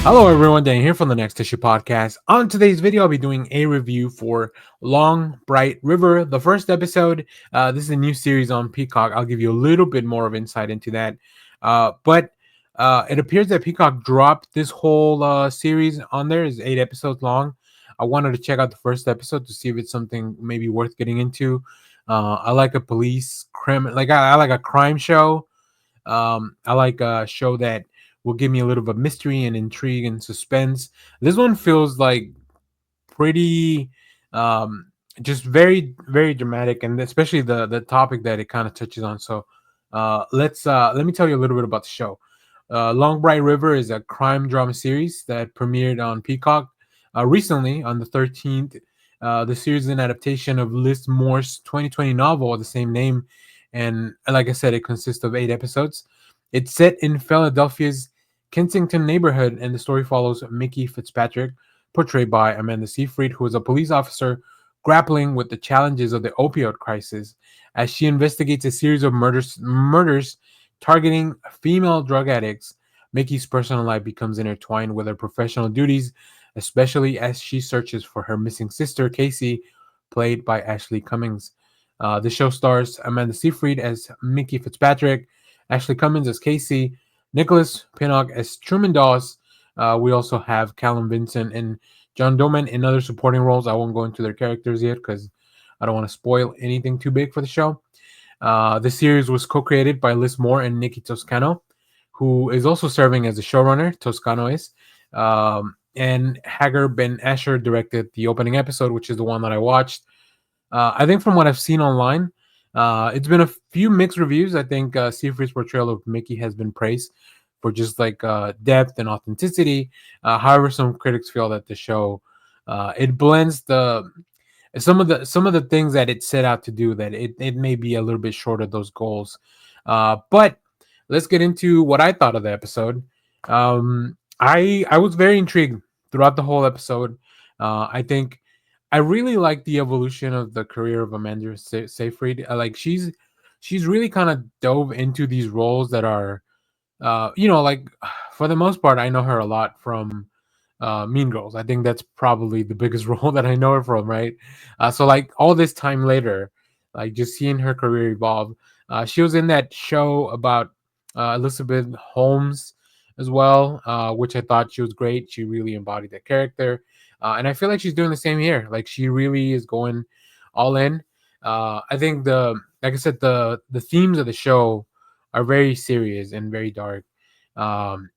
Hello everyone, Dan here from the Next Issue Podcast. On today's video, I'll be doing a review for Long Bright River, the first episode. This is a new series on Peacock. I'll give you a little bit more of insight into that. But it appears that Peacock dropped this whole series on there. It's 8 episodes long. I wanted to check out the first episode to see if it's something maybe worth getting into. I like a police crime, I like a crime show. I like a show that will give me a little bit of mystery and intrigue and suspense. This one feels like pretty, um, just very dramatic, and especially the topic that it kind of touches on. So, let me tell you a little bit about the show. Long Bright River is a crime drama series that premiered on Peacock recently on the 13th. The series is an adaptation of Liz Moore's 2020 novel of the same name, and like I said, it consists of 8 episodes. It's set in Philadelphia's Kensington neighborhood, and the story follows Mickey Fitzpatrick, portrayed by Amanda Seyfried, who is a police officer grappling with the challenges of the opioid crisis as she investigates a series of murders targeting female drug addicts. Mickey's personal life becomes intertwined with her professional duties, especially as she searches for her missing sister, Casey, played by Ashley Cummings. The show stars Amanda Seyfried as Mickey Fitzpatrick, Ashley Cummings as Casey, Nicholas Pinnock as Truman Dawes. We also have Callum Vincent and John Doman in other supporting roles. I won't go into their characters yet because I don't want to spoil anything too big for the show. The series was co-created by Liz Moore and Nikki Toscano, who is also serving as the showrunner. Toscano is, and Hagar Ben Asher directed the opening episode, which is the one that I watched. I think from what I've seen online, it's been a few mixed reviews. I think Seyfried's portrayal of Mickey has been praised for just like depth and authenticity. However, some critics feel that the show it blends the some of the things that it set out to do, that it may be a little bit short of those goals. But let's get into what I thought of the episode. I was very intrigued throughout the whole episode. I think I really like the evolution of the career of Amanda Seyfried. Like she's really kind of dove into these roles that are, like for the most part, I know her a lot from Mean Girls. I think that's probably the biggest role that I know her from, right? So like all this time later, like just seeing her career evolve. She was in that show about Elizabeth Holmes as well, which I thought she was great. She really embodied that character, and I feel like she's doing the same here. Like she really is going all in. I think like I said, the themes of the show are very serious and very dark. Um,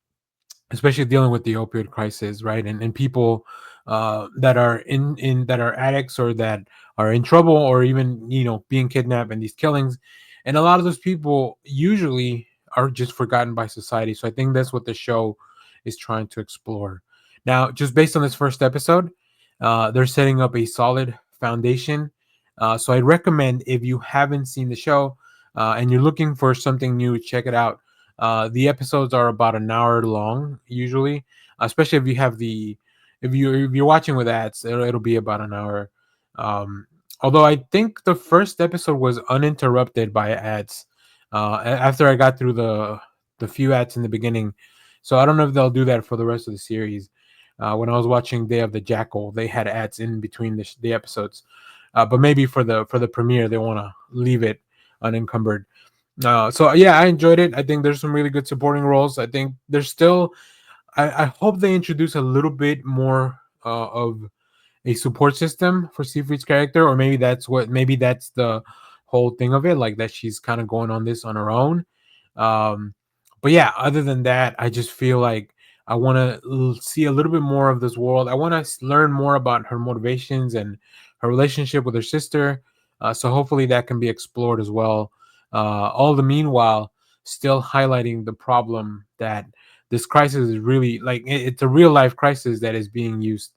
Especially dealing with the opioid crisis, right? And people that are in that are addicts or that are in trouble, or even being kidnapped, and these killings, and a lot of those people usually are just forgotten by society. So I think that's what the show is trying to explore. Now, just based on this first episode, they're setting up a solid foundation. So I recommend, if you haven't seen the show and you're looking for something new, check it out. The episodes are about an hour long usually, especially if you have the if you're watching with ads, it'll be about an hour. Although I think the first episode was uninterrupted by ads after I got through the few ads in the beginning. So I don't know if they'll do that for the rest of the series. When I was watching Day of the Jackal, they had ads in between the episodes, but maybe for the premiere they want to leave it unencumbered. So yeah, I enjoyed it. I think there's some really good supporting roles. I think there's still. I hope they introduce a little bit more of a support system for Seafried's character, or maybe that's the whole thing of it, like that she's kind of going on this on her own. Um, but yeah, other than that, I just feel like I want to see a little bit more of this world. I want to learn more about her motivations and her relationship with her sister. So hopefully that can be explored as well. All the meanwhile, still highlighting the problem that this crisis is really like it's a real life crisis that is being used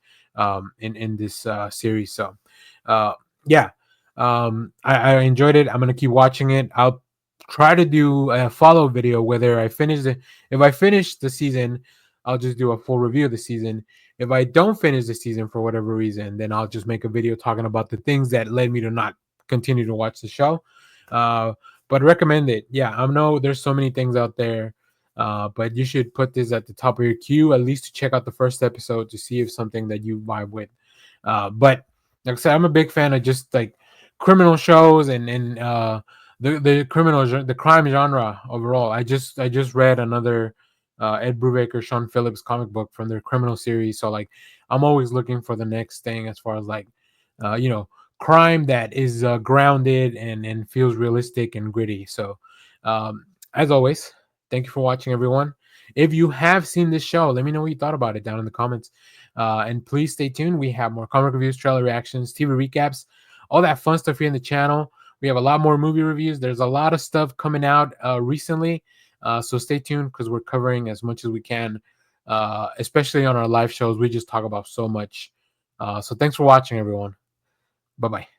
in this series. So uh, yeah, I enjoyed it. I'm gonna keep watching it. I'll try to do a follow video whether I finish the if I finish the season, I'll just do a full review of the season. If I don't finish the season for whatever reason, then I'll just make a video talking about the things that led me to not continue to watch the show. Uh, but recommend it. Yeah, I know there's so many things out there But you should put this at the top of your queue, at least to check out the first episode to see if something that you vibe with. But like I said, I'm a big fan of just like criminal shows and the crime genre overall. I just read another Ed Brubaker, Sean Phillips comic book from their criminal series. So like I'm always looking for the next thing as far as like you know, crime that is grounded and feels realistic and gritty. So as always, thank you for watching, everyone. If you have seen this show, let me know what you thought about it down in the comments. And please stay tuned. We have more comic reviews, trailer reactions, TV recaps, all that fun stuff here in the channel. We have a lot more movie reviews. There's a lot of stuff coming out recently. So stay tuned because we're covering as much as we can, especially on our live shows. We just talk about so much. So thanks for watching, everyone. Bye bye.